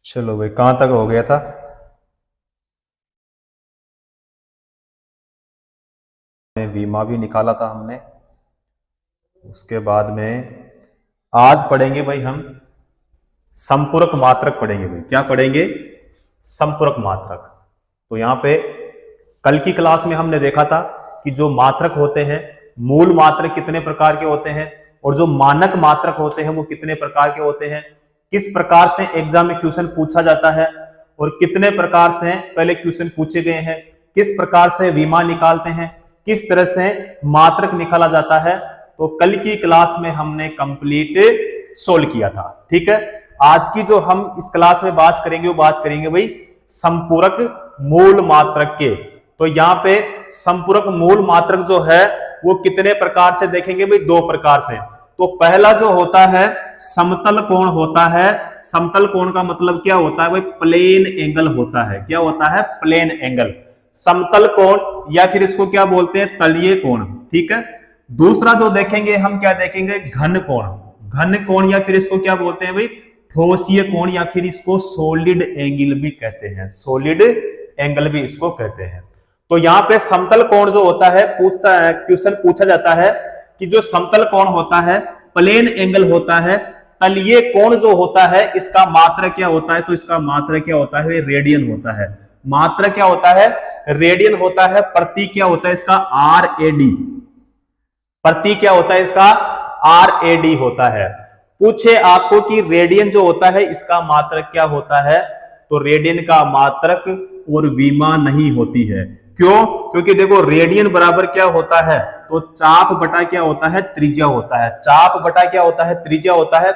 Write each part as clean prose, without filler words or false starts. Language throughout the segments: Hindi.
चलो भाई, कहां तक हो गया था? बीमा भी निकाला था हमने। उसके बाद में आज पढ़ेंगे भाई हम संपूरक मात्रक पढ़ेंगे भाई। क्या पढ़ेंगे? संपूरक मात्रक। तो यहां पे कल की क्लास में हमने देखा था कि जो मात्रक होते हैं, मूल मात्रक कितने प्रकार के होते हैं और जो मानक मात्रक होते हैं वो कितने प्रकार के होते हैं, किस प्रकार से एग्जाम में क्वेश्चन पूछा जाता है और कितने प्रकार से पहले क्वेश्चन पूछे गए हैं, किस प्रकार से विमा निकालते हैं, किस तरह से मात्रक निकाला जाता है। तो कल की क्लास में हमने कंप्लीट सोल्व किया था। ठीक है, आज की जो हम इस क्लास में बात करेंगे वो बात करेंगे भाई संपूरक मूल मात्रक के। तो यहाँ पे संपूरक मूल मात्रक जो है वो कितने प्रकार से देखेंगे भाई? दो प्रकार से। तो पहला जो होता है समतल कोण होता है। समतल कोण का मतलब क्या होता है भाई? प्लेन एंगल होता है। क्या होता है? प्लेन एंगल, समतल कोण, या फिर इसको क्या बोलते हैं? तलीय कोण। ठीक है। दूसरा जो देखेंगे हम क्या देखेंगे? घन कोण। घन कोण या फिर इसको क्या बोलते हैं भाई? ठोसीय कोण, या फिर इसको सॉलिड एंगल भी कहते हैं। सॉलिड एंगल भी इसको कहते हैं। तो यहाँ पे समतल कोण जो होता है, क्वेश्चन पूछा जाता है कि जो समतल कोण होता है, प्लेन एंगल होता है, तलीय कोण जो होता है, इसका मात्रक क्या होता है? तो इसका मात्रक क्या होता है? रेडियन होता है। मात्रक क्या होता है? रेडियन होता है। प्रतीक क्या होता है इसका? RAD। प्रतीक क्या होता है इसका? RAD होता है। पूछे आपको कि रेडियन जो होता है इसका मात्रक क्या होता है? तो रेडियन का मात्रक और विमा नहीं होती है। क्यों? क्योंकि देखो रेडियन बराबर क्या होता है? तो चाप बटा क्या होता है? त्रिज्या होता है। चाप बटा क्या होता है? त्रिज्या होता है।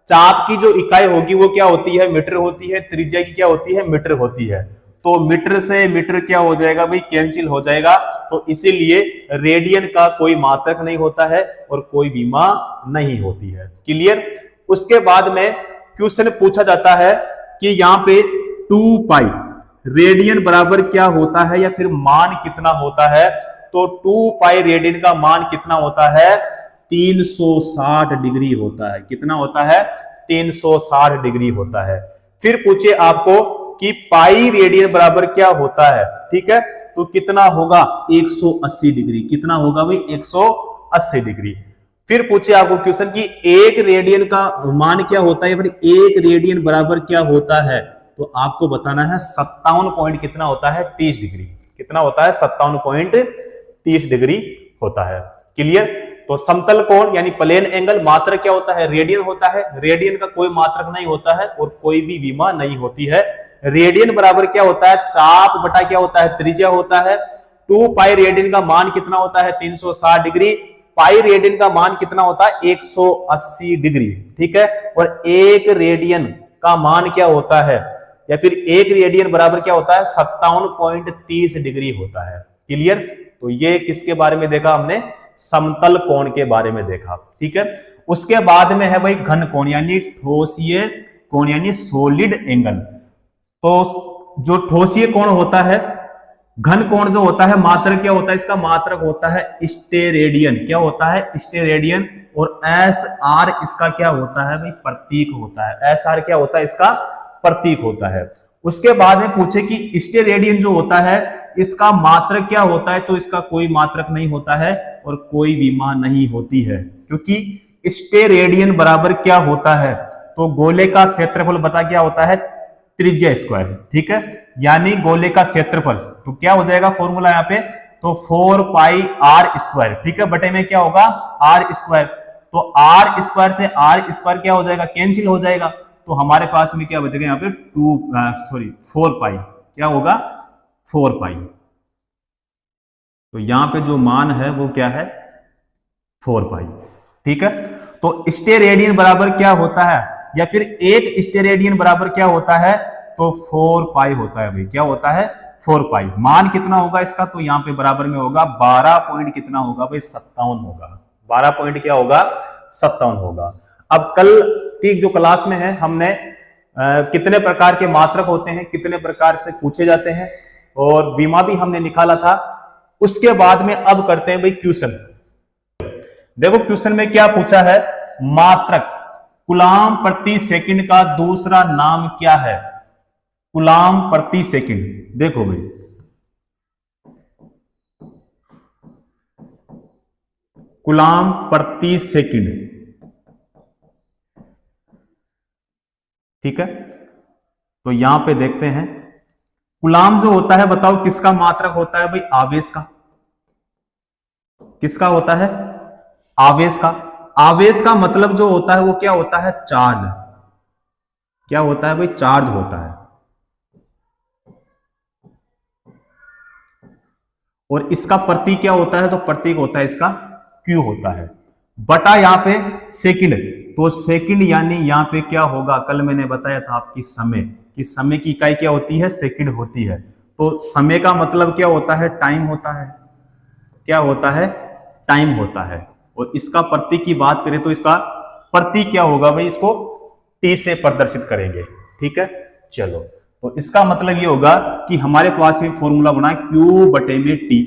चाप की जो इकाई होगी वो क्या होती है? मीटर होती है। त्रिज्या की क्या होती है? मीटर होती है। तो मीटर से मीटर क्या हो जाएगा भाई? कैंसिल हो जाएगा। तो इसीलिए रेडियन का कोई मात्रक नहीं होता है और कोई विमा नहीं होती है। क्लियर? उसके बाद में क्वेश्चन पूछा जाता है कि यहाँ पे 2 पाई रेडियन बराबर क्या होता है, या फिर मान कितना होता है? तो 2 पाई रेडियन का मान कितना होता है? 360 डिग्री होता है। कितना होता है? 360 डिग्री होता है। फिर पूछे आपको कि पाई रेडियन बराबर क्या होता है? ठीक है, तो कितना होगा? 180 डिग्री। कितना होगा भाई? 180 डिग्री। फिर पूछे आपको क्वेश्चन कि एक रेडियन का मान क्या होता है, फिर एक रेडियन बराबर क्या होता है? तो आपको बताना है 57 पॉइंट कितना होता है? 30 डिग्री। कितना होता है? 57.30 डिग्री होता है। क्लियर? तो समतल कोण यानी प्लेन एंगल मात्रक क्या होता है? रेडियन होता है। रेडियन का कोई मात्रक नहीं होता है और कोई भी विमा नहीं होती है। रेडियन बराबर क्या होता है? चाप बटा क्या होता है? त्रिज्या होता है। 2 पाई रेडियन का मान कितना होता है? 360 डिग्री। पाई रेडियन का मान कितना होता है? 180 डिग्री। ठीक है, और एक रेडियन का मान क्या होता है, या फिर एक रेडियन बराबर क्या होता है? 57.30 डिग्री होता है। क्लियर? तो ये किसके बारे में देखा हमने? समतल कोण के बारे में देखा। ठीक है, उसके बाद में है भाई घन कोण यानी ठोसीय कोण यानी सॉलिड एंगल। तो जो ठोसीय कोण होता है, घन कोण जो होता है, मात्रक क्या होता है इसका? मात्रक होता है स्टेरेडियन। क्या होता है? स्टेरेडियन। और SR इसका क्या होता है भाई? प्रतीक होता है। SR क्या होता है? इसका प्रतीक होता है। उसके बाद में पूछे कि स्टेरेडियन जो होता है इसका मात्रक क्या होता है? तो इसका कोई मात्रक नहीं होता है और कोई विमा नहीं होती है, क्योंकि स्टेरेडियन बराबर क्या होता है? तो गोले का क्षेत्रफल बता क्या होता है? त्रिज्या स्क्वायर। ठीक है, यानी गोले का क्षेत्रफल। तो क्या हो जाएगा फॉर्मूला यहाँ पे? तो 4 पाई R स्क्वायर। ठीक है, बटे में क्या होगा? R square. तो R स्क्वायर से R स्क्वायर क्या हो जाएगा? कैंसिल हो जाएगा। तो हमारे पास में क्या बचेगा यहाँ पे? 4 पाई। क्या होगा? 4 पाई। तो यहां पे जो मान है वो क्या है? 4 पाई। ठीक है, तो स्टेरेडियन बराबर क्या होता है, या फिर एक स्टेरेडियन बराबर क्या होता है? तो 4 पाई होता है भाई। क्या होता है? 4 पाई। मान कितना होगा इसका? तो यहां पे बराबर में होगा 12 पॉइंट कितना होगा भाई? 57 होगा। 12 पॉइंट क्या होगा? 57 होगा। अब कल की जो क्लास में है हमने कितने प्रकार के मात्रक होते हैं, कितने प्रकार से पूछे जाते हैं, और विमा भी हमने निकाला था। उसके बाद में अब करते हैं भाई क्वेश्चन। देखो क्वेश्चन में क्या पूछा है? मात्रक कूलाम प्रति सेकंड का दूसरा नाम क्या है? कूलाम प्रति सेकंड। देखो भाई, कूलाम प्रति सेकंड, ठीक है। तो यहां पे देखते हैं, कूलाम जो होता है बताओ किसका मात्रक होता है भाई? आवेश का। किसका होता है? आवेश का। आवेश का मतलब जो होता है वो क्या होता है? चार्ज। क्या होता है भाई? चार्ज होता है। और इसका प्रतीक क्या होता है? तो प्रतीक होता है इसका Q होता है, बटा यहां पे सेकंड। तो सेकंड यानी यहां पे क्या होगा? कल मैंने बताया था आपकी समय, कि समय की इकाई क्या होती है? सेकंड होती है। तो समय का मतलब क्या होता है? टाइम होता है। क्या होता है? टाइम होता है। और इसका प्रतीक की बात करें तो इसका प्रतीक क्या होगा भाई? इसको T से प्रदर्शित करेंगे, ठीक है। चलो, तो इसका मतलब ये होगा कि हमारे पास में फॉर्मूला बना Q बटे में T।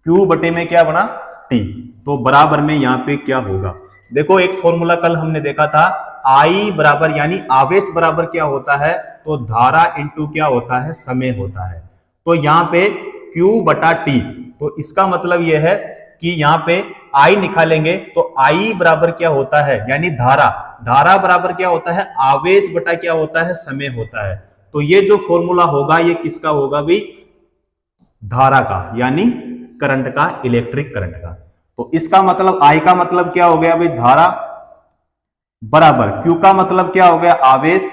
Q बटे में क्या बना? T। तो बराबर में यहां पे क्या होगा? देखो, एक फॉर्मूला कल हमने देखा था, I बराबर यानी आवेश बराबर क्या होता है? तो धारा इंटू क्या होता है? समय होता है। तो यहां पे Q बटा T, तो इसका मतलब यह है कि यहां पे I निकालेंगे तो I बराबर क्या होता है? यानी धारा। धारा बराबर क्या होता है? आवेश बटा क्या होता है? समय होता है। तो ये जो फॉर्मूला होगा ये किसका होगा भाई? धारा का, यानी करंट का, इलेक्ट्रिक करंट का। तो इसका मतलब I का मतलब क्या हो गया भाई? धारा, बराबर Q का मतलब क्या हो गया? आवेश,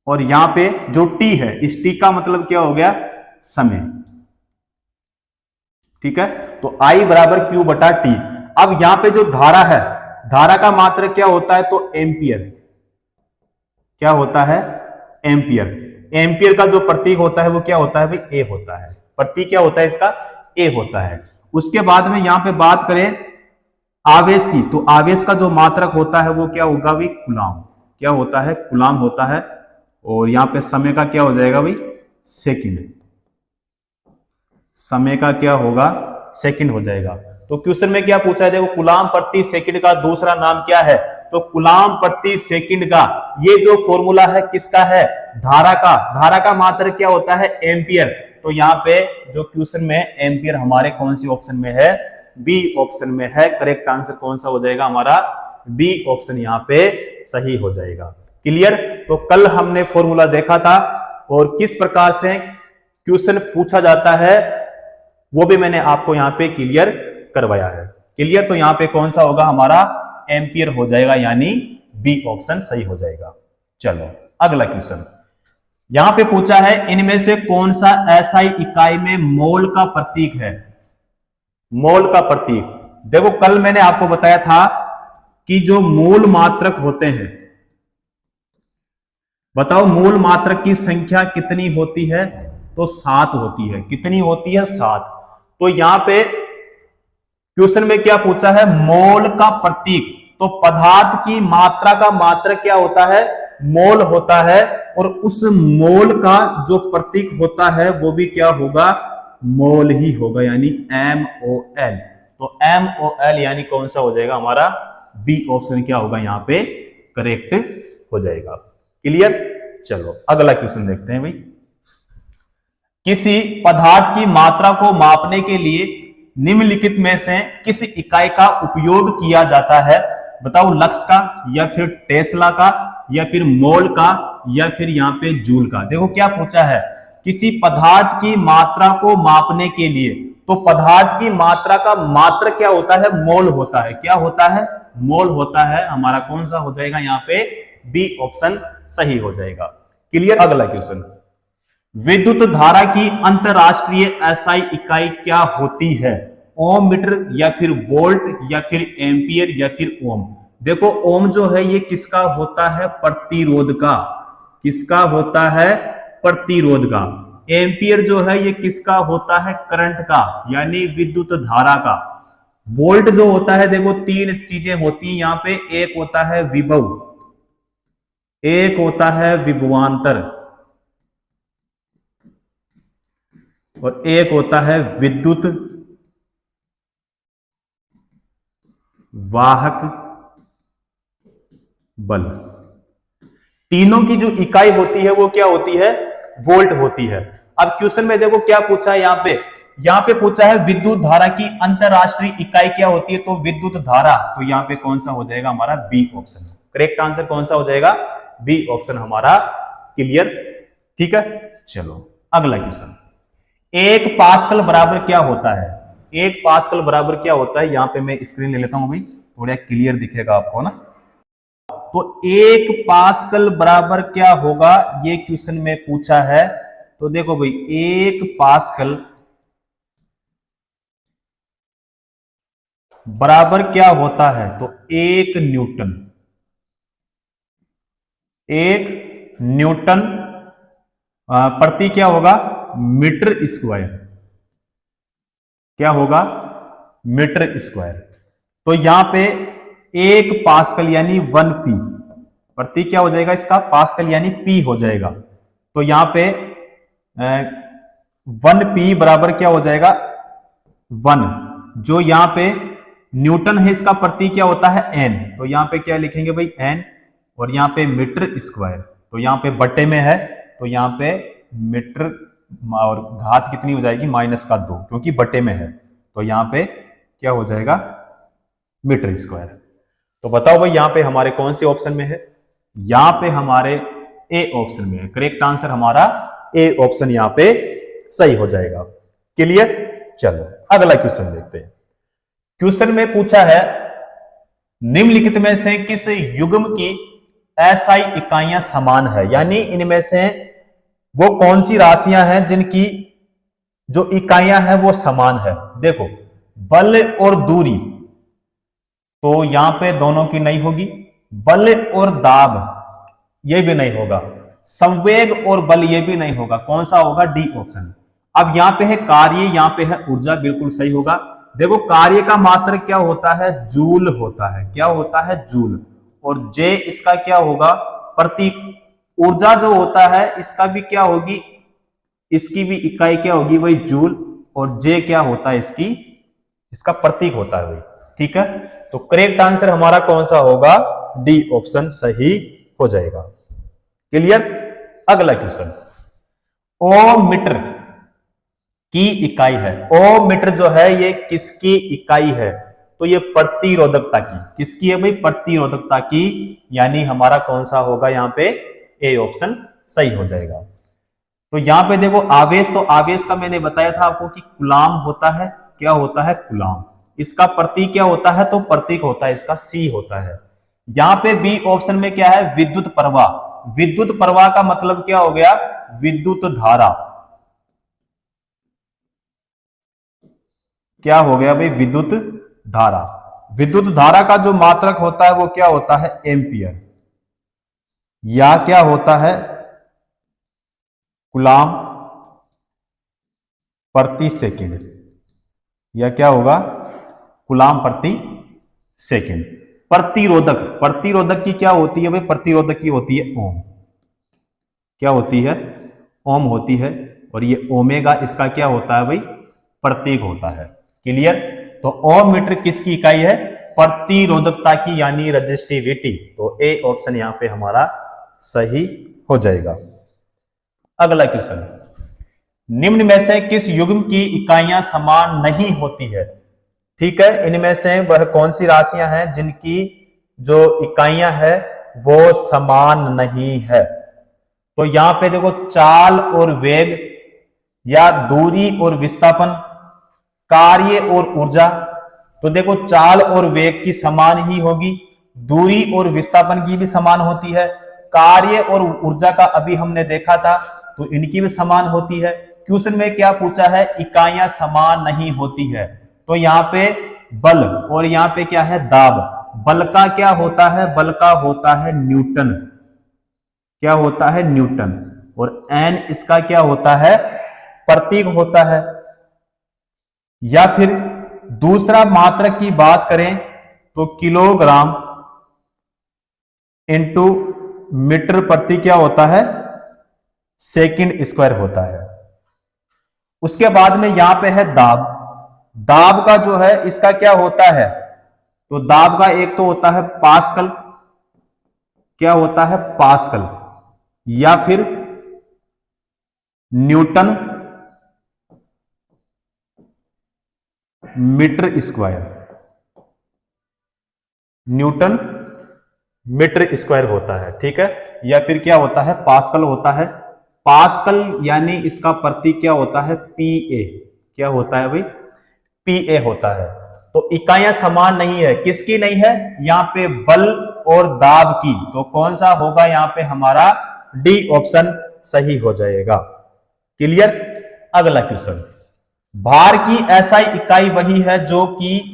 और यहां पे जो T है, इस T का मतलब क्या हो गया? समय, ठीक है। तो I बराबर Q बटा T। अब यहां पे जो धारा है, धारा का मात्रक क्या होता है? तो एम्पियर। क्या होता है? एम्पियर। एम्पियर का जो प्रतीक होता है वो क्या होता है भाई? A होता है। प्रतीक क्या होता है इसका? A होता है। उसके बाद में यहां पे बात करें आवेश की, तो आवेश का जो मात्रक होता है वो क्या होगा भाई? कूलाम। क्या होता है? कूलाम होता है। और यहां पे समय का क्या हो जाएगा भाई? सेकंड। समय का क्या होगा? सेकंड हो जाएगा। तो क्वेश्चन में क्या पूछा है? देखो, कूलाम प्रति सेकंड का दूसरा नाम क्या है? तो कूलाम प्रति सेकंड का ये जो फॉर्मूला है किसका है? धारा का। धारा का मात्रक क्या होता है? एम्पियर। तो यहाँ पे जो क्वेश्चन में एम्पियर हमारे कौन सी ऑप्शन में है? बी ऑप्शन में है। करेक्ट आंसर कौन सा हो जाएगा हमारा? बी ऑप्शन यहाँ पे सही हो जाएगा। क्लियर? तो कल हमने फॉर्मूला देखा था और किस प्रकार से क्वेश्चन पूछा जाता है वो भी मैंने आपको यहां पे क्लियर करवाया है। क्लियर? तो यहां पे कौन सा होगा हमारा? एम्पियर हो जाएगा, यानी बी ऑप्शन सही हो जाएगा। चलो, अगला क्वेश्चन यहां पे पूछा है, इनमें से कौन सा एसआई इकाई में मोल का प्रतीक है? मोल का प्रतीक, देखो कल मैंने आपको बताया था कि जो मूल मात्रक होते हैं, बताओ मूल मात्रक की संख्या कितनी होती है? तो 7 होती है। कितनी होती है? 7। तो यहां पे क्वेश्चन में क्या पूछा है? मोल का प्रतीक। तो पदार्थ की मात्रा का मात्रक क्या होता है? मोल होता है। और उस मोल का जो प्रतीक होता है वो भी क्या होगा? मोल ही होगा, यानी MOL। तो MOL यानी कौन सा हो जाएगा हमारा? बी ऑप्शन क्या होगा यहां पे? करेक्ट हो जाएगा। क्लियर? चलो, अगला क्वेश्चन देखते हैं भाई। किसी पदार्थ की मात्रा को मापने के लिए निम्नलिखित में से किस इकाई का उपयोग किया जाता है? बताओ, लक्स का, या फिर टेस्ला का, या फिर मोल का, या फिर यहां पे जूल का। देखो क्या पूछा है, किसी पदार्थ की मात्रा को मापने के लिए। तो पदार्थ की मात्रा का मात्रक क्या होता है? मोल होता है। क्या होता है? मोल होता है। हमारा कौन सा हो जाएगा यहाँ पे? बी ऑप्शन सही हो जाएगा। क्लियर? अगला क्वेश्चन, विद्युत धारा की अंतरराष्ट्रीय एसआई इकाई क्या होती है? ओम मीटर, या फिर वोल्ट, या फिर एम्पियर, या फिर ओम। देखो, ओम जो है ये किसका होता है? प्रतिरोध का। किसका होता है? प्रतिरोध का। एम्पियर जो है ये किसका होता है? करंट का, यानी विद्युत धारा का। वोल्ट जो होता है, देखो 3 चीजें होती हैं यहां पे। एक होता है विभव, एक होता है विभवांतर, और एक होता है विद्युत वाहक बल। तीनों की जो इकाई होती है वो क्या होती है, वोल्ट होती है। अब क्वेश्चन में देखो क्या पूछा है यहाँ पे पूछा है विद्युत धारा की अंतरराष्ट्रीय इकाई क्या होती है, तो विद्युत धारा, तो यहाँ पे कौन सा हो जाएगा हमारा बी ऑप्शन। करेक्ट आंसर कौन सा हो जाएगा, बी ऑप्शन हमारा। क्लियर, ठीक है। चलो अगला क्वेश्चन, एक पास्कल बराबर क्या होता है, एक पास्कल बराबर क्या होता है, यहां पे मैं स्क्रीन ले लेता हूं भाई, थोड़ा क्लियर दिखेगा आपको ना। तो एक पास्कल बराबर क्या होगा, ये क्वेश्चन में पूछा है। तो देखो भाई, एक पास्कल बराबर क्या होता है, तो एक न्यूटन, एक न्यूटन प्रति क्या होगा, मीटर स्क्वायर, क्या होगा, मीटर स्क्वायर। तो यहां पे एक पास्कल यानी 1 पी प्रति क्या हो जाएगा, इसका पास्कल यानी पी हो जाएगा। तो यहां पे 1 पी बराबर क्या हो जाएगा, 1, जो यहां पे न्यूटन है इसका प्रति क्या होता है एन, तो यहां पे क्या लिखेंगे भाई एन, और यहां पे मीटर स्क्वायर, तो यहां पे बट्टे में है, तो यहां पे मीटर और घात कितनी हो जाएगी -2, क्योंकि बट्टे में है, तो यहां पे क्या हो जाएगा मीटर स्क्वायर। तो बताओ भाई यहां पे हमारे कौन से ऑप्शन में है, यहां पे हमारे ए ऑप्शन में है। करेक्ट आंसर हमारा ए ऑप्शन यहां पे सही हो जाएगा। क्लियर, चलो अगला क्वेश्चन देखते हैं। क्वेश्चन में पूछा है निम्नलिखित में से किस युग्म की एसआई इकाइयां समान है, यानी इनमें से वो कौन सी राशियां हैं जिनकी जो इकाइयां हैं वो समान है। देखो, बल और दूरी, तो यहां पे दोनों की नहीं होगी, बल और दाब ये भी नहीं होगा, संवेग और बल ये भी नहीं होगा, कौन सा होगा, डी ऑप्शन। अब यहां पे है कार्य, यहां पे है ऊर्जा, बिल्कुल सही होगा। देखो कार्य का मात्रक क्या होता है, जूल होता है, क्या होता है, जूल, और जे इसका क्या होगा, प्रतीक। ऊर्जा जो होता है इसका भी क्या होगी, इसकी भी इकाई क्या होगी भाई, जूल, और जे क्या होता है इसकी, इसका प्रतीक होता है भाई, ठीक है। तो करेक्ट आंसर हमारा कौन सा होगा, डी ऑप्शन सही हो जाएगा। क्लियर, अगला क्वेश्चन, ओ मीटर की इकाई है, ओ मीटर जो है ये किसकी इकाई है, तो ये प्रतिरोधकता की, किसकी है भाई, प्रतिरोधकता की, यानी हमारा कौन सा होगा यहाँ पे, ए ऑप्शन सही हो जाएगा। तो यहां पे देखो आवेश, तो आवेश का मैंने बताया था आपको कि कुलाम होता है, क्या होता है, कुलाम। इसका प्रतीक क्या होता है, तो प्रतीक होता है इसका सी होता है। यहां पे बी ऑप्शन में क्या है, विद्युत प्रवाह, विद्युत प्रवाह का मतलब क्या हो गया, विद्युत धारा, क्या हो गया भाई, विद्युत धारा। विद्युत धारा का जो मात्रक होता है वो क्या होता है, एम्पियर, या क्या होता है, कूलाम प्रति सेकंड, या क्या होगा, कूलाम प्रति सेकंड। प्रतिरोधक, प्रतिरोधक की क्या होती है भाई, प्रतिरोधक की होती है ओम, क्या होती है, ओम होती है, और ये ओमेगा इसका क्या होता है भाई, प्रतीक होता है। क्लियर, तो ओम मीटर किसकी इकाई है, प्रतिरोधकता की, यानी रेजिस्टिविटी। तो ए ऑप्शन यहां पे हमारा सही हो जाएगा। अगला क्वेश्चन, निम्न में से किस युग्म की इकाइयां समान नहीं होती है, ठीक है। इनमें से वह कौन सी राशियां हैं जिनकी जो इकाइयां है वो समान नहीं है। तो यहां पे देखो, चाल और वेग, या दूरी और विस्थापन, कार्य और ऊर्जा। तो देखो चाल और वेग की समान ही होगी, दूरी और विस्थापन की भी समान होती है, कार्य और ऊर्जा का अभी हमने देखा था, तो इनकी भी समान होती है। क्वेश्चन में क्या पूछा है, इकाइयां समान नहीं होती है। तो यहाँ पे बल, और यहाँ पे क्या है, दाब। बल का क्या होता है, बल का होता है न्यूटन, क्या होता है, न्यूटन, और एन इसका क्या होता है, प्रतीक होता है। या फिर दूसरा मात्रक की बात करें तो किलोग्राम इंटू मीटर प्रति क्या होता है, सेकंड स्क्वायर होता है। उसके बाद में यहां पे है दाब, दाब का जो है इसका क्या होता है, तो दाब का एक तो होता है पास्कल, क्या होता है पास्कल, या फिर Newton metre square, Newton metre square होता है, ठीक है। या फिर क्या होता है पास्कल होता है। पास्कल यानी इसका प्रतीक क्या होता है पीए, क्या होता है भाई पीए होता है। तो इकाइयां समान नहीं है, किसकी नहीं है यहां पे बल और दाब की, तो कौन सा होगा यहां पे हमारा डी ऑप्शन सही हो जाएगा। क्लियर। अगला क्वेश्चन, भार की एसआई इकाई वही है जो कि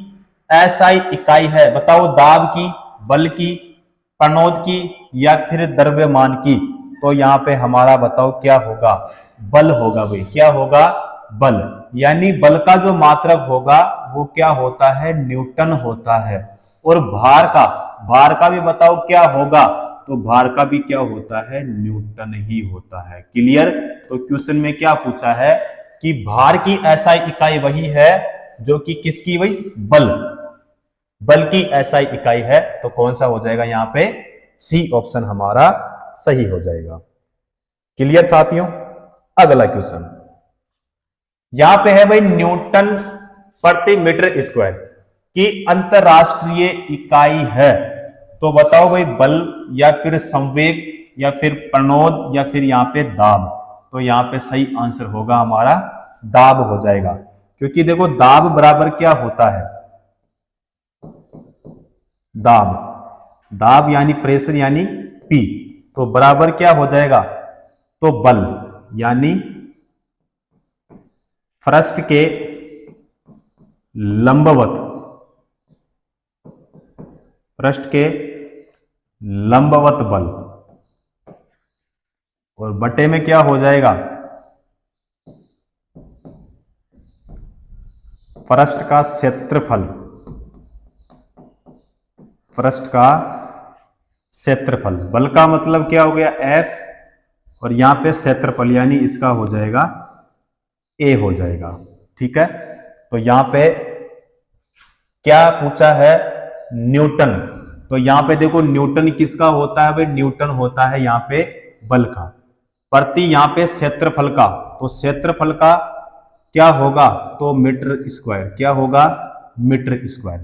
एसआई इकाई है, बताओ दाब की, बल की, प्रणोद की, या फिर द्रव्यमान की। तो यहां पे हमारा बताओ क्या होगा, बल होगा भाई, क्या होगा बल, यानी बल का जो मात्रक होगा वो क्या होता है न्यूटन होता है। और भार का भी बताओ क्या होगा, तो भार का भी क्या होता है न्यूटन ही होता है। क्लियर। तो क्वेश्चन में क्या पूछा है कि भार की एसआई इकाई वही है जो कि किसकी वही बल की एसआई इकाई है, तो कौन सा हो जाएगा यहां पे सी ऑप्शन हमारा सही हो जाएगा। क्लियर साथियों। अगला क्वेश्चन यहां पे है भाई न्यूटन प्रति मीटर स्क्वायर की अंतरराष्ट्रीय इकाई है, तो बताओ भाई बल या फिर संवेग या फिर प्रणोद या फिर यहां पे दाब। तो यहां पे सही आंसर होगा हमारा दाब हो जाएगा, क्योंकि देखो दाब बराबर क्या होता है दाब यानी प्रेशर यानी पी, तो बराबर क्या हो जाएगा तो बल यानी पृष्ठ के लंबवत बल, और बटे में क्या हो जाएगा पृष्ठ का क्षेत्रफल। बल का मतलब क्या हो गया F, और यहां पे क्षेत्रफल यानी इसका हो जाएगा A हो जाएगा, ठीक है। तो यहां पे क्या पूछा है न्यूटन, तो यहां पे देखो न्यूटन किसका होता है भाई न्यूटन होता है यहां पे बल का, प्रति यहां पे क्षेत्रफल का, तो क्षेत्रफल का क्या होगा तो मीटर स्क्वायर, क्या होगा मीटर स्क्वायर।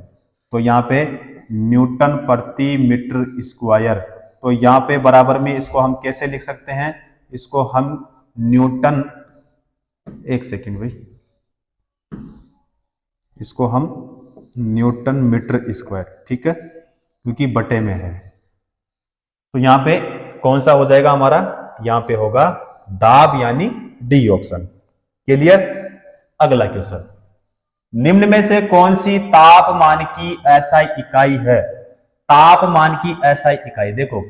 तो यहां पे न्यूटन प्रति मीटर स्क्वायर, तो यहां पे बराबर में इसको हम कैसे लिख सकते हैं, इसको हम न्यूटन, एक सेकेंड भाई, इसको हम न्यूटन मीटर स्क्वायर, ठीक है, क्योंकि बटे में है। तो यहां पे कौन सा हो जाएगा हमारा, यहां पे होगा दाब यानी डी ऑप्शन। क्लियर। अगला क्वेश्चन, निम्न में से कौन सी तापमान की एसआई इकाई है, तापमान की एसआई इकाई, देखो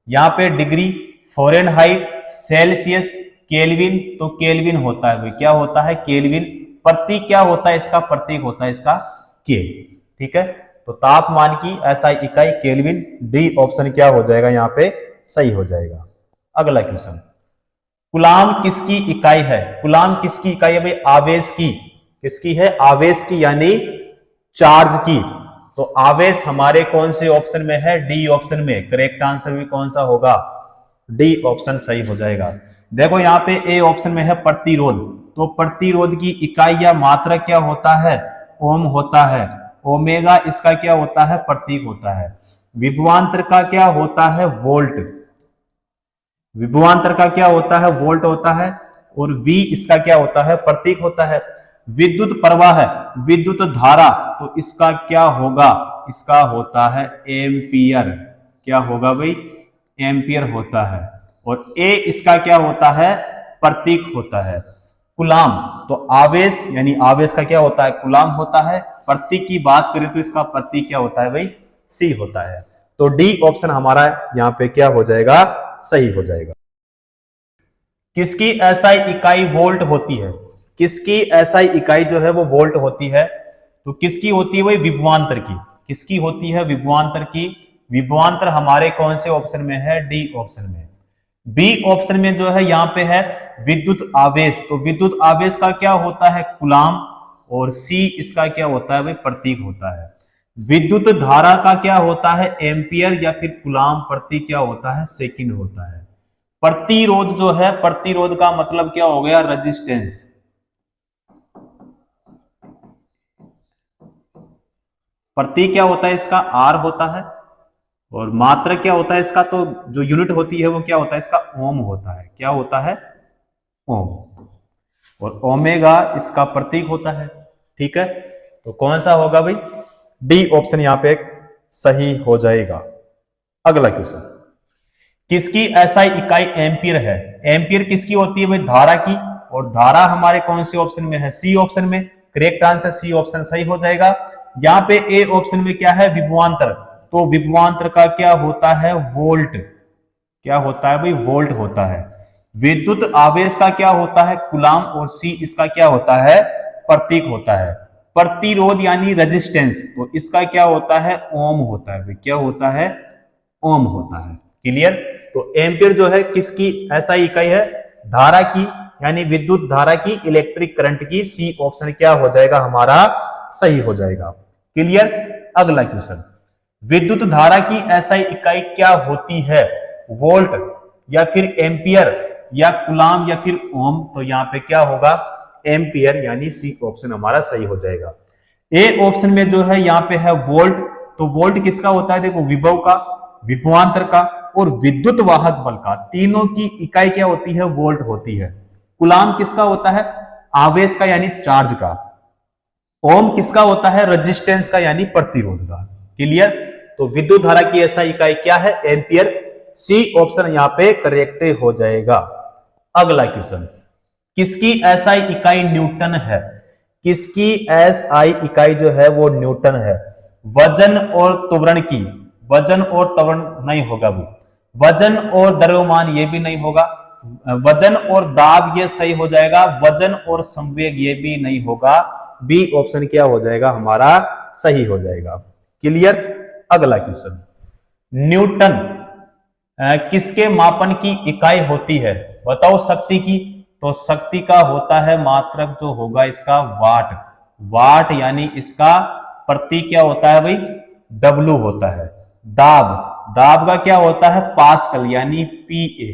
यहां पे डिग्री, फ़ारेनहाइट, सेल्सियस, केल्विन, तो केल्विन होता है भाई, क्या होता है केल्विन, प्रतीक क्या होता है इसका, प्रतीक होता है इसका के, ठीक है। तो तापमान की एसआई इकाई केल्विन, डी ऑप्शन क्या हो जाएगा यहां पे सही हो जाएगा। अगला क्वेश्चन, कूलाम किसकी इकाई है, कूलाम किसकी इकाई है भाई आवेश की, किसकी है आवेश की यानी चार्ज की। तो आवेश हमारे कौन से ऑप्शन में है डी ऑप्शन में, करेक्ट आंसर भी कौन सा होगा डी ऑप्शन सही हो जाएगा। देखो यहां पे ए ऑप्शन में है प्रतिरोध, तो प्रतिरोध की इकाई या मात्रक क्या होता है ओम होता है, ओमेगा इसका क्या होता है प्रतीक होता है। विभवांतर का क्या होता है वोल्ट, विभवांतर का क्या होता है वोल्ट होता है, और V इसका क्या होता है प्रतीक होता है। विद्युत प्रवाह है, विद्युत धारा, तो इसका क्या होगा, इसका होता है एम्पियर, क्या होगा भाई एम्पियर होता है, और A इसका क्या होता है प्रतीक होता है। कूलाम, तो आवेश यानी आवेश का क्या होता है कूलाम होता है, प्रतीक की बात करें तो इसका प्रतीक क्या होता है भाई C होता है। तो डी ऑप्शन हमारा यहां पे क्या हो जाएगा सही हो जाएगा। किसकी एसआई इकाई वोल्ट होती है, किसकी एसआई इकाई जो है वो वोल्ट होती है, तो किसकी होती है भाई विभवांतर की, किसकी होती है विभवांतर की। विभवांतर हमारे कौन से ऑप्शन में है डी ऑप्शन में। बी ऑप्शन में जो है यहां पे है विद्युत आवेश, तो विद्युत आवेश का क्या होता है कूलाम, और सी इसका क्या होता है भाई प्रतीक होता है। विद्युत धारा का क्या होता है एम्पियर या फिर कूलाम प्रति क्या होता है सेकंड होता है। प्रतिरोध जो है, प्रतिरोध का मतलब क्या हो गया रेजिस्टेंस। प्रति क्या होता है इसका आर होता है, और मात्रा क्या होता है इसका, तो जो यूनिट होती है वो क्या होता है इसका ओम होता है। क्या होता है ओम, और ओमेगा इसका प्रतीक होता है। ठीक है, तो कौन सा होगा भाई, डी ऑप्शन यहां पे सही हो जाएगा। अगला क्वेश्चन, किसकी एसआई इकाई एम्पियर है। एम्पियर किसकी होती है भाई, धारा की, और धारा हमारे कौन से ऑप्शन में है, सी ऑप्शन में। करेक्ट आंसर सी ऑप्शन सही हो जाएगा। यहां पे ए ऑप्शन में क्या है विभवांतर, तो विभवांतर का क्या होता है वोल्ट। क्या होता है भाई वोल्ट होता है। विद्युत आवेश का क्या होता है कूलाम, और सी इसका क्या होता है प्रतीक होता है। प्रतिरोध यानी रेजिस्टेंस, तो इसका क्या होता है ओम होता है। क्या होता है ओम होता है। क्लियर। तो एम्पियर जो है किसकी एसआई इकाई है, धारा की, यानी विद्युत धारा की, इलेक्ट्रिक करंट की। सी ऑप्शन क्या हो जाएगा हमारा सही हो जाएगा। क्लियर। अगला क्वेश्चन, विद्युत धारा की एसआई इकाई क्या होती है, वोल्ट या फिर एम्पियर या कूलाम या फिर ओम। तो यहां पे क्या होगा एम्पियर, यानी सी ऑप्शन हमारा सही हो जाएगा। ए ऑप्शन में जो है यहां पे है वोल्ट, तो वोल्ट किसका होता है देखो विभव का, विभवांतर का और विद्युत वाहक बल का, तीनों की इकाई क्या होती है वोल्ट होती है। कूलाम किसका होता है आवेश का यानी चार्ज का। ओम किसका होता है रेजिस्टेंस का यानी प्रतिरोध का। क्लियर। तो विद्युत धारा की ऐसा इकाई क्या है एम्पियर। सी ऑप्शन यहां पे करेक्ट हो जाएगा। अगला क्वेश्चन, किसकी एसआई इकाई न्यूटन है। किसकी एसआई इकाई जो है वो न्यूटन है। वजन और त्वरण की, वजन और त्वरण नहीं होगा भी, वजन और द्रव्यमान ये भी नहीं होगा, वजन और दाब ये सही हो जाएगा, वजन और संवेग ये भी नहीं होगा। बी ऑप्शन क्या हो जाएगा हमारा सही हो जाएगा। क्लियर। अगला क्वेश्चन, न्यूटन किसके मापन की इकाई होती है, बताओ शक्ति की। तो शक्ति का होता है मात्रक जो होगा इसका वाट। वाट यानी इसका प्रतीक क्या होता है भाई डब्लू होता है। दाब, दाब का क्या होता है पास्कल यानी पीए।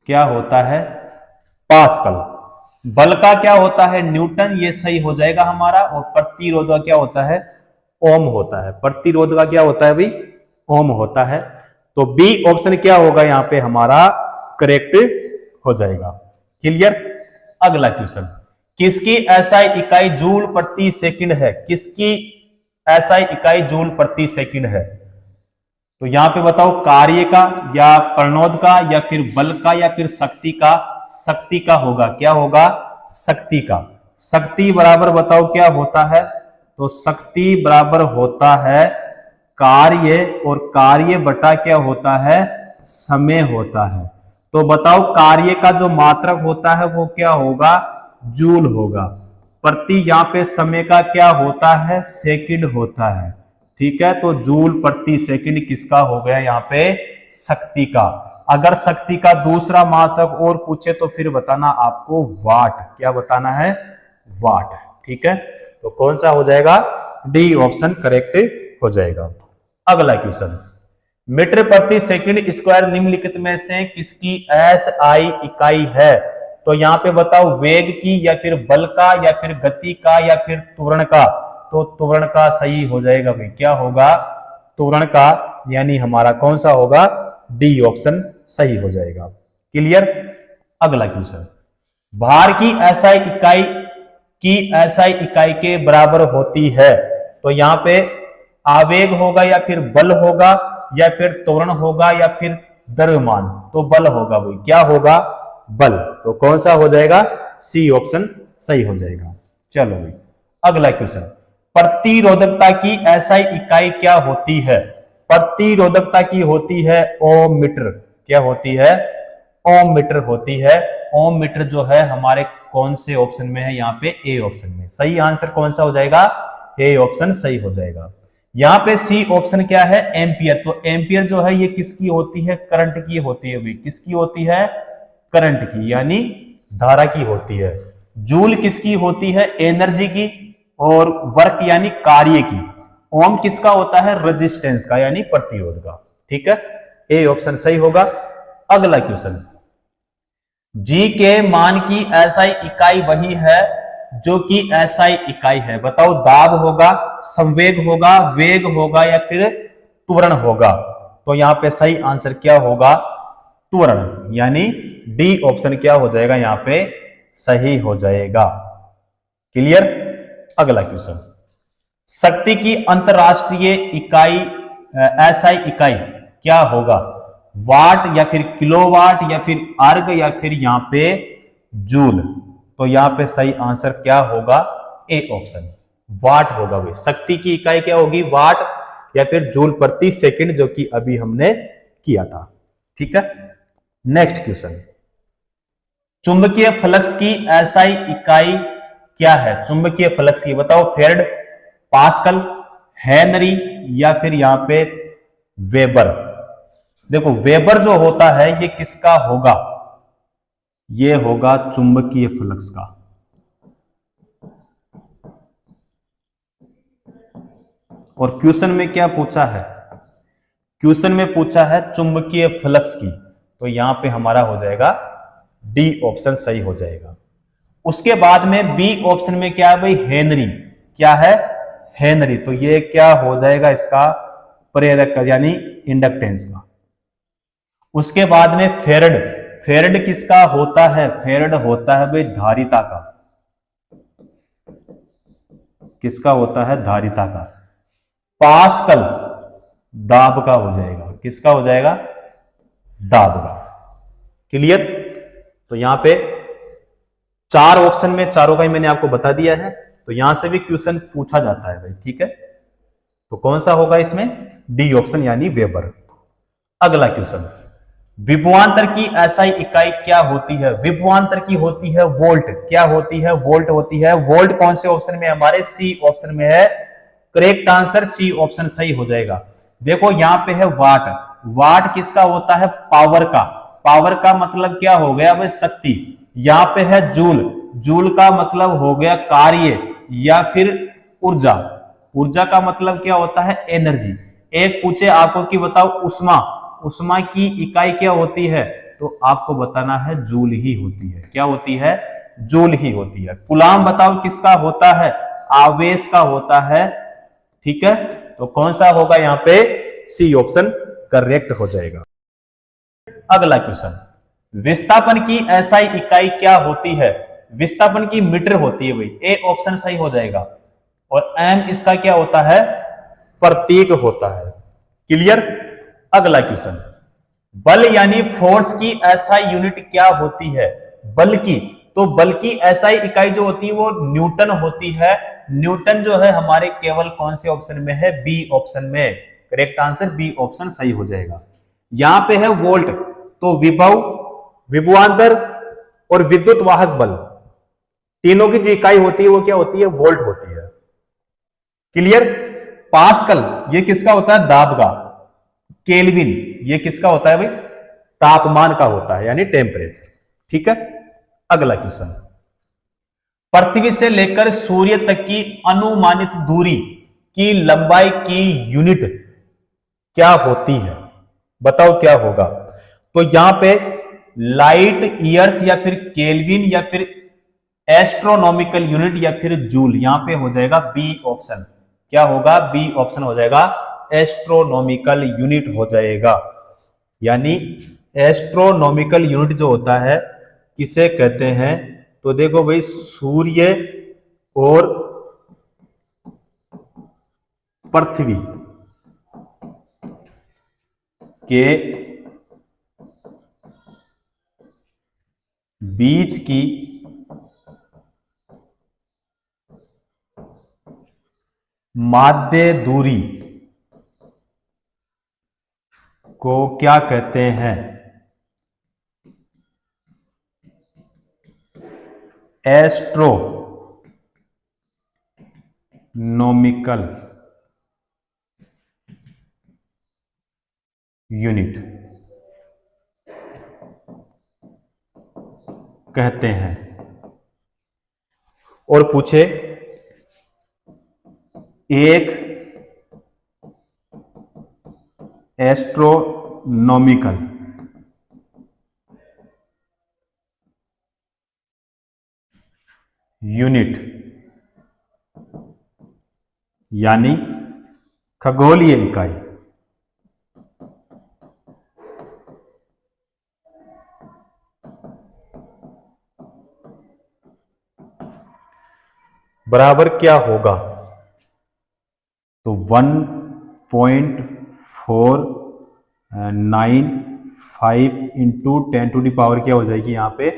क्या होता है पास्कल। बल का क्या होता है न्यूटन, ये सही हो जाएगा हमारा। और प्रतिरोध का क्या होता है ओम होता है। प्रतिरोध का क्या होता है भाई ओम होता है। तो बी ऑप्शन क्या होगा यहां पे हमारा करेक्ट हो जाएगा। क्लियर। अगला क्वेश्चन, किसकी एसआई इकाई जूल प्रति सेकंड है। किसकी एसआई इकाई जूल प्रति सेकंड है। तो यहां पे बताओ कार्य का या प्रणोद का या फिर बल का या फिर शक्ति का। शक्ति का होगा, क्या होगा शक्ति का। शक्ति बराबर बताओ क्या होता है, तो शक्ति बराबर होता है कार्य, और कार्य बटा क्या होता है समय होता है। तो बताओ कार्य का जो मात्रक होता है वो क्या होगा जूल होगा। प्रति यहां पे समय का क्या होता है सेकंड होता है। ठीक है, तो जूल प्रति सेकंड किसका हो गया यहाँ पे शक्ति का। अगर शक्ति का दूसरा मात्रक और पूछे तो फिर बताना आपको वाट। क्या बताना है वाट। ठीक है, तो कौन सा हो जाएगा डी ऑप्शन करेक्ट हो जाएगा। अगला क्वेश्चन, मीटर प्रति सेकंड स्क्वायर निम्नलिखित में से किसकी एसआई इकाई है। तो यहां पे बताओ वेग की या फिर बल का या फिर गति का या फिर त्वरण का। तो त्वरण का सही हो जाएगा भाई। क्या होगा त्वरण का, यानी हमारा कौन सा होगा डी ऑप्शन सही हो जाएगा। क्लियर। अगला क्वेश्चन, भार की एसआई इकाई की एसआई इकाई के बराबर होती है। तो यहां पे आवेग होगा या फिर बल होगा या फिर त्वरण होगा या फिर द्रव्यमान। तो बल होगा भाई। क्या होगा बल। तो कौन सा हो जाएगा सी ऑप्शन सही हो जाएगा। चलो भाई अगला क्वेश्चन, प्रतिरोधकता की एसआई इकाई क्या होती है। प्रतिरोधकता की होती है ओम मीटर। क्या होती है ओम मीटर होती है। ओम मीटर जो है हमारे कौन से ऑप्शन में है यहाँ पे ए ऑप्शन में। सही आंसर कौन सा हो जाएगा ए ऑप्शन सही हो जाएगा। यहाँ पे सी ऑप्शन क्या है एम्पियर। तो एम्पियर जो है ये किसकी होती है करंट की होती है भाई। किसकी होती है करंट की यानी धारा की होती है। जूल किसकी होती है एनर्जी की। और वर्क यानी कार्य की, ओम किसका होता है, रेजिस्टेंस का यानी प्रतिरोध का। ठीक है, ए ऑप्शन सही होगा। अगला क्वेश्चन, जी के मान की एसआई इकाई वही है जो कि एसआई इकाई है। बताओ, दाब होगा, संवेग होगा, वेग होगा या फिर त्वरण होगा। तो यहां पे सही आंसर क्या होगा, त्वरण, यानी डी ऑप्शन क्या हो जाएगा, यहां पे सही हो जाएगा। क्लियर। अगला क्वेश्चन, शक्ति की अंतरराष्ट्रीय इकाई एसआई इकाई क्या होगा, वाट या फिर किलोवाट या फिर अर्ग या फिर यहां पे जूल। तो यहां पे सही आंसर क्या होगा, ए ऑप्शन, वाट होगा। भाई शक्ति की इकाई क्या होगी, वाट या फिर जूल प्रति सेकंड, जो कि अभी हमने किया था। ठीक है, नेक्स्ट क्वेश्चन, चुंबकीय फ्लक्स की एसआई इकाई क्या है, चुंबकीय फ्लक्स की बताओ, फेरड, पास्कल, हेनरी या फिर यहां पे वेबर। देखो वेबर जो होता है ये किसका होगा, ये होगा चुंबकीय फ्लक्स का। और क्वेश्चन में क्या पूछा है, क्वेश्चन में पूछा है चुंबकीय फ्लक्स की, तो यहां पे हमारा हो जाएगा डी ऑप्शन सही हो जाएगा। उसके बाद में बी ऑप्शन में क्या है भाई, हेनरी, क्या है, हेनरी। तो ये क्या हो जाएगा, इसका प्रेरक यानी इंडक्टेंस का। उसके बाद में फेरड, फेरड किसका होता है, फेरड होता है भाई धारिता का, किसका होता है, धारिता का। पास्कल दाब का हो जाएगा, किसका हो जाएगा, दाब का। क्लियर। तो यहां पे चार ऑप्शन में चारों का ही मैंने आपको बता दिया है, तो यहां से भी क्वेश्चन पूछा जाता है भाई। ठीक है, तो कौन सा होगा इसमें, डी ऑप्शन यानी वेबर। अगला क्वेश्चन, विभवांतर की एसआई इकाई क्या होती है, विभवांतर की होती है वोल्ट, क्या होती है, वोल्ट होती है। वोल्ट कौन से ऑप्शन में, हमारे सी ऑप्शन में है। करेक्ट आंसर सी ऑप्शन सही हो जाएगा। देखो यहां पे है वाट, वाट किसका होता है, पावर का, पावर का मतलब क्या हो गया भाई, शक्ति। यहां पे है जूल, जूल का मतलब हो गया कार्य या फिर ऊर्जा, ऊर्जा का मतलब क्या होता है, एनर्जी। एक पूछे आपको कि बताओ उष्मा, उष्मा की इकाई क्या होती है, तो आपको बताना है जूल ही होती है, क्या होती है, जूल ही होती है। कूलाम बताओ किसका होता है, आवेश का होता है। ठीक है, तो कौन सा होगा यहां पे, सी ऑप्शन करेक्ट हो जाएगा। अगला क्वेश्चन, विस्थापन की एसआई इकाई क्या होती है, विस्थापन की मीटर होती है भाई, ए ऑप्शन सही हो जाएगा। और एम इसका क्या होता है, प्रतीक होता है। क्लियर। अगला क्वेश्चन, बल यानी फोर्स की एसआई यूनिट क्या होती है, बल की, तो बल की एसआई इकाई जो होती है वो न्यूटन होती है। न्यूटन जो है हमारे केवल कौन से ऑप्शन में है, बी ऑप्शन में। करेक्ट आंसर बी ऑप्शन सही हो जाएगा। यहां पे है वोल्ट, तो विभव, विभवांतर और विद्युत वाहक बल, तीनों की जो इकाई होती है वो क्या होती है, वोल्ट होती है। क्लियर। पास्कल ये किसका होता है, दाब का। केल्विन ये किसका होता है भाई, तापमान का होता है यानी टेम्परेचर। ठीक है। अगला क्वेश्चन, पृथ्वी से लेकर सूर्य तक की अनुमानित दूरी की लंबाई की यूनिट क्या होती है, बताओ क्या होगा। तो यहां पे लाइट ईयर्स या फिर केल्विन या फिर एस्ट्रोनॉमिकल यूनिट या फिर जूल, यहां पे हो जाएगा बी ऑप्शन, क्या होगा, बी ऑप्शन हो जाएगा, एस्ट्रोनॉमिकल यूनिट हो जाएगा। यानी एस्ट्रोनॉमिकल यूनिट जो होता है किसे कहते हैं, तो देखो भाई सूर्य और पृथ्वी के बीच की माध्य दूरी को क्या कहते हैं, एस्ट्रोनॉमिकल यूनिट कहते हैं। और पूछे एक एस्ट्रोनॉमिकल यूनिट यानी खगोलीय इकाई। बराबर क्या होगा? तो 1.495 इंटू 10 टू दी पावर क्या हो जाएगी यहां पे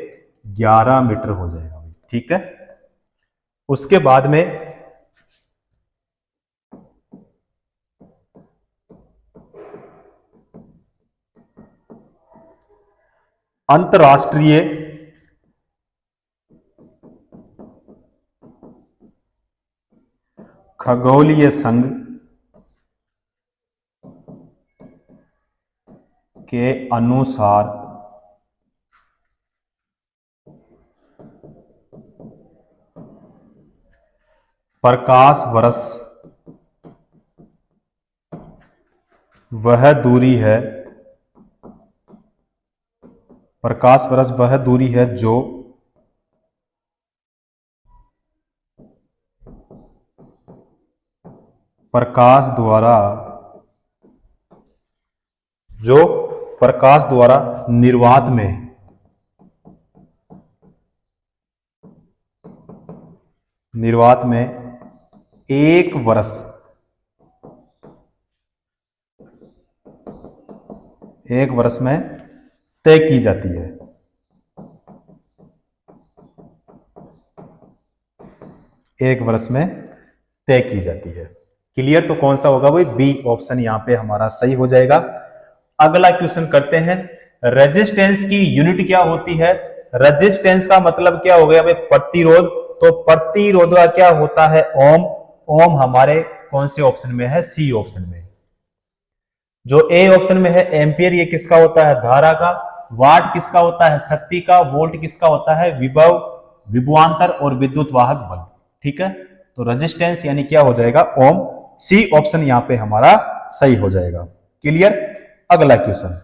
11 मीटर हो जाएगा। ठीक है, उसके बाद में अंतरराष्ट्रीय खगोलीय संघ के अनुसार प्रकाश वर्ष वह दूरी है, प्रकाश वर्ष वह दूरी है जो प्रकाश द्वारा निर्वात में एक वर्ष में तय की जाती है। एक वर्ष में तय की जाती है। क्लियर? तो कौन सा होगा भाई? बी ऑप्शन यहां पे हमारा सही हो जाएगा। अगला क्वेश्चन करते हैं। रेजिस्टेंस की यूनिट क्या होती है? रेजिस्टेंस का मतलब क्या हो गया भाई? प्रतिरोध। तो प्रतिरोध का क्या होता है? ओम। ओम हमारे कौन से ऑप्शन में है? सी ऑप्शन में। जो ए ऑप्शन में है एम्पियर, ये किसका होता है? धारा का। वाट किसका होता है? शक्ति का। वोल्ट किसका होता है? विभव, विभवांतर और विद्युत वाहक बल। ठीक है, तो रेजिस्टेंस यानी क्या हो जाएगा? ओम। सी ऑप्शन यहां पे हमारा सही हो जाएगा। क्लियर? अगला क्वेश्चन,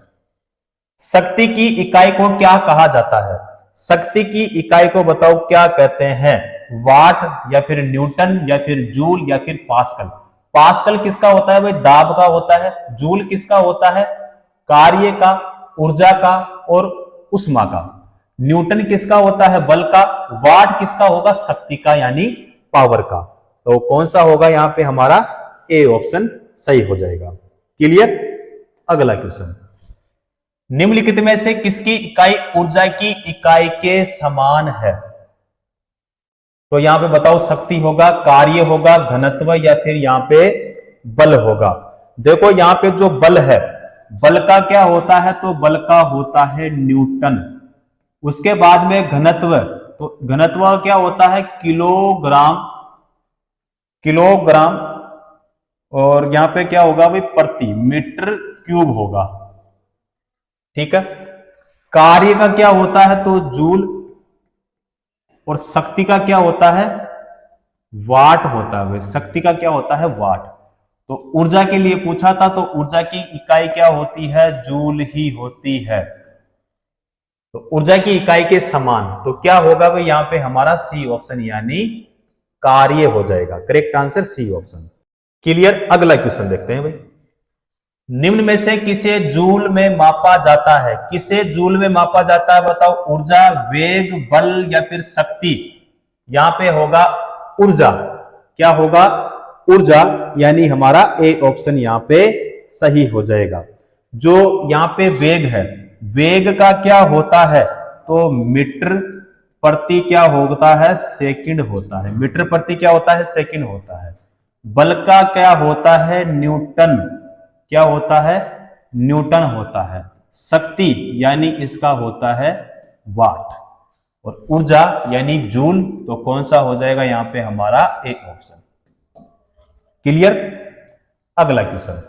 शक्ति की इकाई को क्या कहा जाता है? शक्ति की इकाई को बताओ क्या कहते हैं? वाट या फिर न्यूटन या फिर जूल या फिर पास्कल। पास्कल किसका होता है भाई? दाब का होता है। जूल किसका होता है? कार्य का, ऊर्जा का और उष्मा का। न्यूटन किसका होता है? बल का। वाट किसका होगा? शक्ति का यानी पावर का। तो कौन सा होगा यहां पे हमारा? ए ऑप्शन सही हो जाएगा। क्लियर? अगला क्वेश्चन, निम्नलिखित में से किसकी इकाई ऊर्जा की इकाई के समान है? तो यहां पे बताओ, शक्ति होगा, कार्य होगा, घनत्व या फिर यहां पे बल होगा। देखो यहां पे जो बल है, बल का क्या होता है? तो बल का होता है न्यूटन। उसके बाद में घनत्व, तो घनत्व क्या होता है? किलोग्राम। और यहां पे क्या होगा भाई? प्रति मीटर क्यूब होगा। ठीक है, कार्य का क्या होता है? तो जूल। और शक्ति का क्या होता है? वाट होता है। शक्ति का क्या होता है? वाट। तो ऊर्जा के लिए पूछा था, तो ऊर्जा की इकाई क्या होती है? जूल ही होती है। तो ऊर्जा की इकाई के समान, तो क्या होगा भाई? यहां पे हमारा सी ऑप्शन यानी कार्य हो जाएगा। Correct answer C option. Clear? अगला क्वेश्चन देखते हैं भाई। निम्न में से किसे जूल में मापा जाता है? किसे जूल में मापा जाता है बताओ? ऊर्जा, वेग, बल या फिर शक्ति। यहां पे होगा ऊर्जा। क्या होगा? ऊर्जा यानी हमारा ए ऑप्शन यहां पे सही हो जाएगा। जो यहां पे वेग है, वेग का क्या होता है? तो मीटर प्रति क्या होता है? सेकंड होता है। मीटर प्रति क्या होता है? सेकंड होता है। बल का क्या होता है? न्यूटन। क्या होता है? न्यूटन होता है। शक्ति यानी इसका होता है वाट। और ऊर्जा यानी जूल। तो कौन सा हो जाएगा यहां पे हमारा? A option. क्लियर? अगला क्वेश्चन,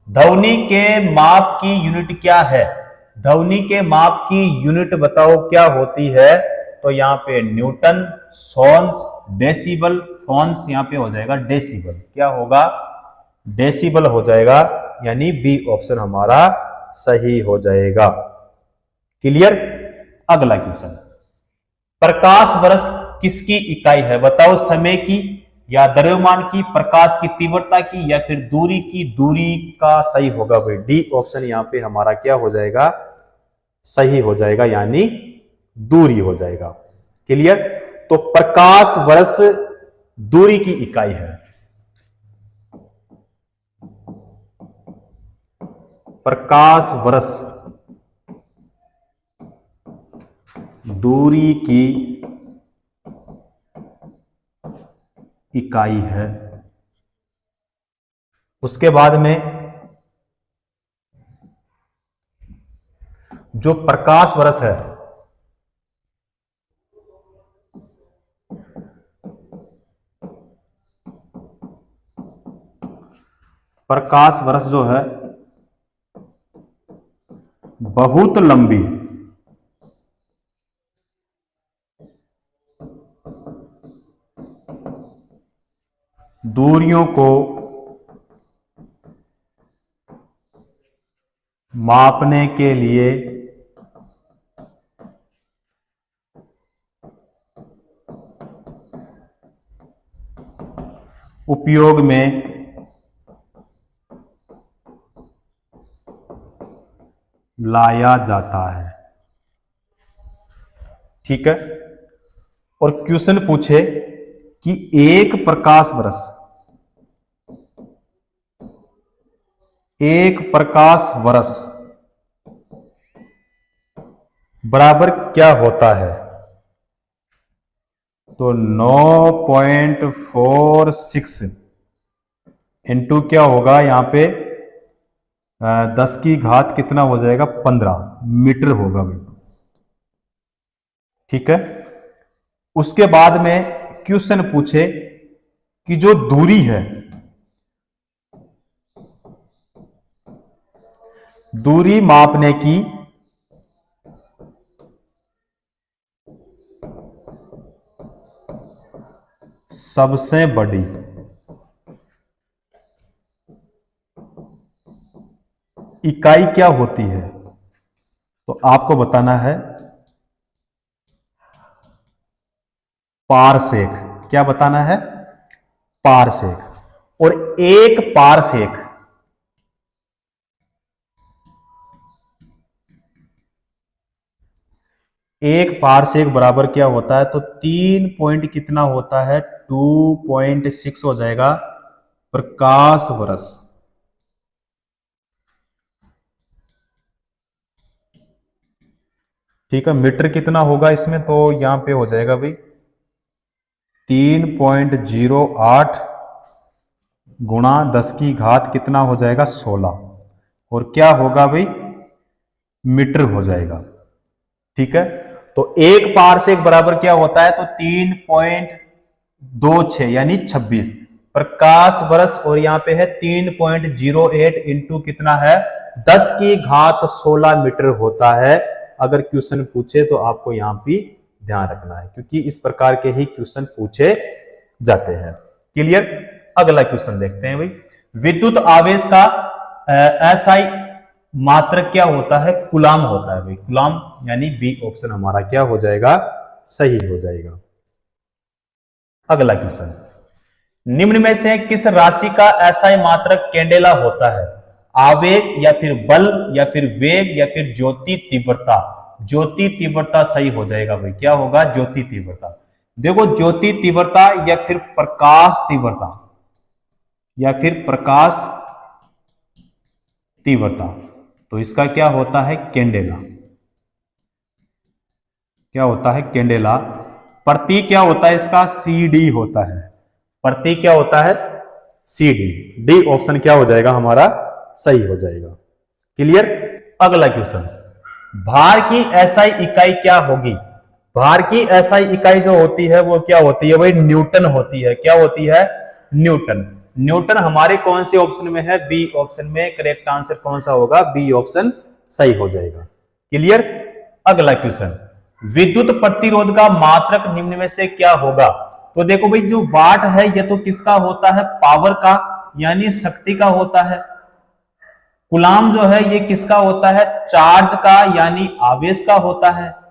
ध्वनि के माप की यूनिट क्या है? ध्वनि के माप की यूनिट बताओ क्या होती है? तो यहां पे न्यूटन, सोन्स, डेसिबल, फॉन्स यहां पे हो जाएगा डेसिबल, क्या होगा, डेसिबल हो जाएगा, यानी बी ऑप्शन हमारा सही हो जाएगा। क्लियर। अगला क्वेश्चन, प्रकाश वर्ष किसकी इकाई है, बताओ, समय की या द्रव्यमान की, प्रकाश की तीव्रता की, या फिर दूरी की। दूरी का सही होगा भाई, डी ऑप्शन यहां पे हमारा क्या हो जाएगा, सही हो जाएगा, यानी दूरी हो जाएगा। क्लियर। तो प्रकाश वर्ष दूरी की इकाई है। प्रकाश वर्ष दूरी की इकाई है। उसके बाद में जो प्रकाश वर्ष है, प्रकाश वर्ष जो है बहुत लंबी दूरियों को मापने के लिए उपयोग में लाया जाता है। ठीक है। और क्वेश्चन पूछे कि एक प्रकाश वर्ष बराबर क्या होता है, तो 9.46 इंटू क्या होगा यहां पे 10 की घात कितना हो जाएगा, 15 मीटर होगा भाई। ठीक है। उसके बाद में क्वेश्चन पूछे कि जो दूरी है, दूरी मापने की सबसे बड़ी इकाई क्या होती है, तो आपको बताना है पारसेक। क्या बताना है, पारसेक। और एक पारसेक बराबर क्या होता है, तो 3 पॉइंट कितना होता है, 2.6 हो जाएगा प्रकाश वर्ष। ठीक है। मीटर कितना होगा इसमें, तो यहां पे हो जाएगा भाई 3.08 गुणा 10 की घात कितना हो जाएगा, 16, और क्या होगा भाई, मीटर हो जाएगा। ठीक है। तो एक पारसेक बराबर क्या होता है, तो 3.26 यानी 26 प्रकाश वर्ष, और यहां पे है 3.08 इंटू कितना है, 10 की घात 16 मीटर होता है। अगर क्वेश्चन पूछे तो आपको यहां भी ध्यान रखना है, क्योंकि इस प्रकार के ही क्वेश्चन पूछे जाते हैं। क्लियर। अगला क्वेश्चन देखते हैं भाई, विद्युत आवेश का एसआई मात्रक क्या होता है, कूलाम होता है भाई, कूलाम, यानी बी ऑप्शन हमारा क्या हो जाएगा, सही हो जाएगा। अगला क्वेश्चन, निम्न में से किस राशि का एसआई मात्रक कैंडेला होता है, आवेग या फिर बल या फिर वेग या फिर ज्योति तीव्रता। ज्योति तीव्रता सही हो जाएगा भाई, क्या होगा, ज्योति तीव्रता। देखो, ज्योति तीव्रता या फिर प्रकाश तीव्रता, या फिर प्रकाश तीव्रता, तो इसका क्या होता है, कैंडेला। क्या होता है, कैंडेला। प्रतीक क्या होता है इसका, CD होता है। प्रतीक क्या होता है, CD। डी ऑप्शन क्या हो जाएगा हमारा, सही हो जाएगा। क्लियर। अगला क्वेश्चन, भार की एसआई इकाई क्या होगी। भार की एसआई इकाई जो होती है वो क्या होती है भाई, न्यूटन होती है। क्या होती है, न्यूटन। न्यूटन हमारे कौन से ऑप्शन में है, बी ऑप्शन में। करेक्ट आंसर कौन सा होगा, बी ऑप्शन सही हो जाएगा। क्लियर। अगला क्वेश्चन, विद्युत प्रतिरोध का मात्रक निम्न में से क्या होगा। तो देखो भाई जो वाट है ये तो किसका होता है, पावर का यानी शक्ति का होता है। कूलाम जो है ये किसका होता है, चार्ज का यानी आवेश का होता है।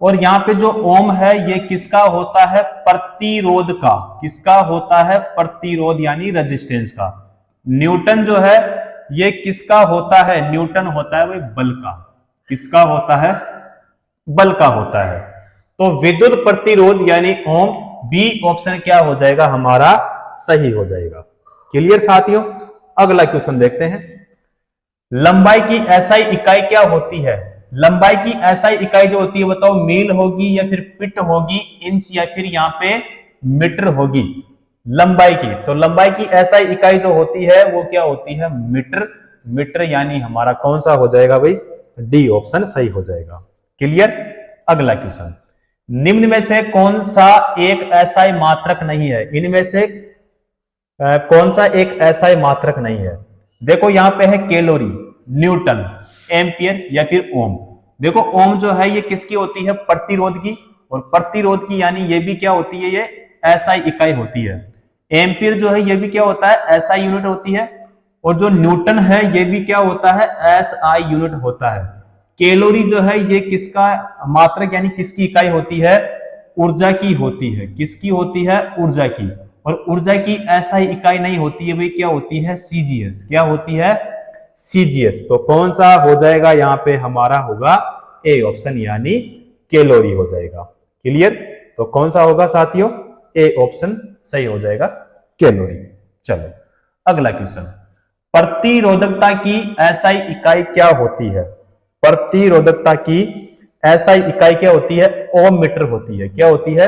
और यहाँ पे जो ओम है ये किसका होता है, प्रतिरोध का। किसका होता है, प्रतिरोध यानी रेजिस्टेंस का। न्यूटन जो है ये किसका होता है, न्यूटन होता है भाई बल का। किसका होता है, बल का होता है। तो विद्युत प्रतिरोध यानी ओम, बी ऑप्शन क्या हो जाएगा हमारा, सही हो जाएगा। क्लियर साथियों, अगला क्वेश्चन देखते हैं। लंबाई की एसआई इकाई क्या होती है। लंबाई की एसआई इकाई जो होती है बताओ, मील होगी या फिर फिट होगी, इंच या फिर यहाँ पे मीटर होगी। लंबाई की, तो लंबाई की एसआई इकाई जो होती है वो क्या होती है, मीटर। मीटर यानी हमारा कौन सा हो जाएगा भाई, डी ऑप्शन सही हो जाएगा। क्लियर। अगला क्वेश्चन, निम्न में से कौन सा एक एसआई मात्रक नहीं है। इनमें से कौन सा एक एसआई मात्रक नहीं है। देखो यहां पे है कैलोरी, न्यूटन, एम्पियर या फिर ओम। देखो ओम जो है ये किसकी होती है, प्रतिरोध की। और प्रतिरोध की यानी ये भी क्या होती है, ये एसआई इकाई होती है। एम्पियर जो है ये भी क्या होता है, एसआई यूनिट होती है। और जो न्यूटन है ये भी क्या होता है, एसआई यूनिट होता है। कैलोरी जो है ये किसका मात्रक यानी किसकी इकाई होती है, ऊर्जा की होती है। किसकी होती है, ऊर्जा की। और ऊर्जा की एसआई इकाई नहीं होती है भाई, क्या होती है, सीजीएस। क्या होती है, सीजीएस। तो कौन सा हो जाएगा यहाँ पे हमारा होगा ए ऑप्शन यानी कैलोरी हो जाएगा। क्लियर। तो कौन सा होगा साथियों, ए ऑप्शन सही हो जाएगा, कैलोरी। चलो अगला क्वेश्चन, प्रतिरोधकता की एसआई इकाई क्या होती है। प्रतिरोधकता की एसआई इकाई क्या होती है, ओम मीटर होती है। क्या होती है,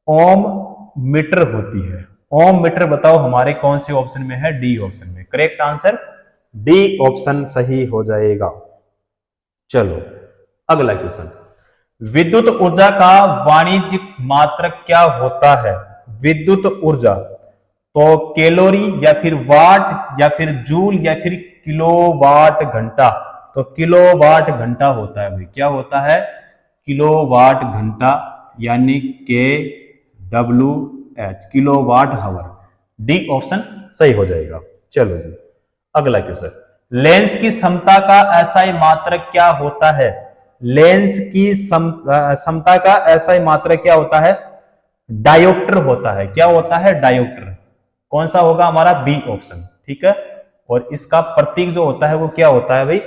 ओम मीटर होती है। ओम मीटर बताओ हमारे कौन से ऑप्शन में है, डी ऑप्शन में। करेक्ट आंसर डी ऑप्शन सही हो जाएगा। चलो अगला क्वेश्चन, विद्युत ऊर्जा का वाणिज्यिक मात्रक क्या होता है। विद्युत ऊर्जा, तो कैलोरी या फिर वाट या फिर जूल या फिर किलोवाट घंटा। तो किलोवाट घंटा होता है भाई। क्या होता है, किलोवाट घंटा यानी के W H, kilowatt hour. D option सही हो जाएगा। चलो जी अगला क्वेश्चन, लेंस की क्षमता का एसआई मात्रक क्या होता है। लेंस की क्षमता का एसआई मात्रक क्या होता है, डायोप्टर होता है। क्या होता है, डायोप्टर। कौन सा होगा हमारा, बी ऑप्शन। ठीक है। और इसका प्रतीक जो होता है वो क्या होता है भाई,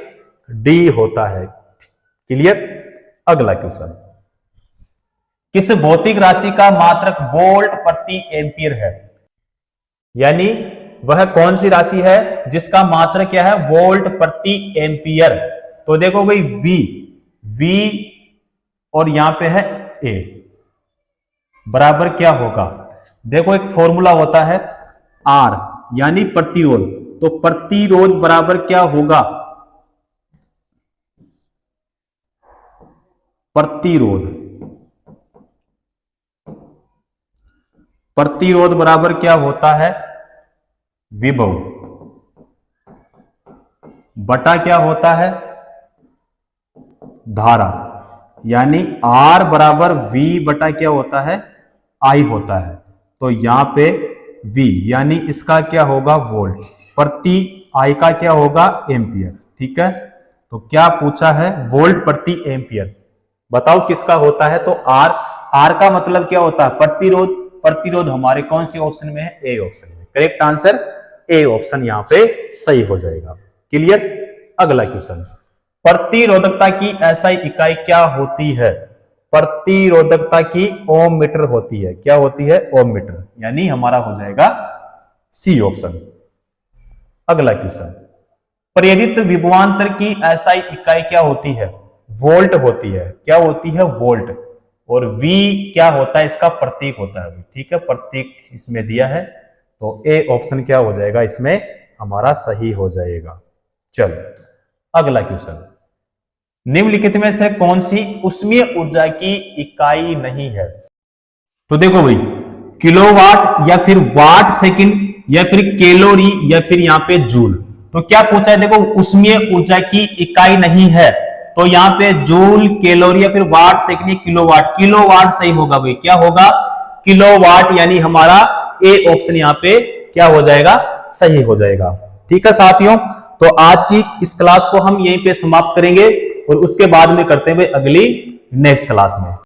डी होता है। क्लियर। अगला क्वेश्चन, किस भौतिक राशि का मात्रक वोल्ट प्रति एम्पियर है। यानी वह कौन सी राशि है जिसका मात्रक क्या है, वोल्ट प्रति एम्पियर। तो देखो भाई V और यहां पे है A बराबर क्या होगा। देखो एक फॉर्मूला होता है R यानी प्रतिरोध। तो प्रतिरोध बराबर क्या होगा, प्रतिरोध बराबर क्या होता है, विभव बटा क्या होता है, धारा। यानी R बराबर V बटा क्या होता है, I होता है। तो यहां पे V यानी इसका क्या होगा, वोल्ट, प्रति I का क्या होगा, एम्पियर। ठीक है। तो क्या पूछा है, वोल्ट प्रति एम्पियर। बताओ किसका होता है, तो R का मतलब क्या होता है, प्रतिरोध। प्रतिरोध हमारे कौन सी ऑप्शन में है, ए ऑप्शन में। करेक्ट आंसर ए ऑप्शन यहां पे सही हो जाएगा। क्लियर। अगला क्वेश्चन, प्रतिरोधकता की एसआई इकाई क्या होती है। प्रतिरोधकता की ओम मीटर होती है। क्या होती है, ओम मीटर। यानी हमारा हो जाएगा सी ऑप्शन। अगला क्वेश्चन, प्रेरित विभवांतर की एसआई इकाई क्या होती है, वोल्ट होती है। क्या होती है, वोल्ट। और V क्या होता है, इसका प्रतीक होता है। ठीक है, प्रतीक इसमें दिया है। तो ए ऑप्शन क्या हो जाएगा, इसमें हमारा सही हो जाएगा। चलो अगला क्वेश्चन, निम्नलिखित में से कौन सी उष्मीय ऊर्जा की इकाई नहीं है। तो देखो भाई, किलोवाट या फिर वाट सेकंड या फिर कैलोरी या फिर यहां पे जूल। तो क्या पूछा है, देखो उष्मीय ऊर्जा की इकाई नहीं है। तो यहां पे जूल, कैलोरी या फिर वाट सेकंड, किलोवाट। किलोवाट सही होगा भाई। क्या होगा, किलोवाट, यानी हमारा ए ऑप्शन यहाँ पे क्या हो जाएगा, सही हो जाएगा। ठीक है साथियों, तो आज की इस क्लास को हम यहीं पे समाप्त करेंगे और उसके बाद में करते हैं भाई अगली नेक्स्ट क्लास में।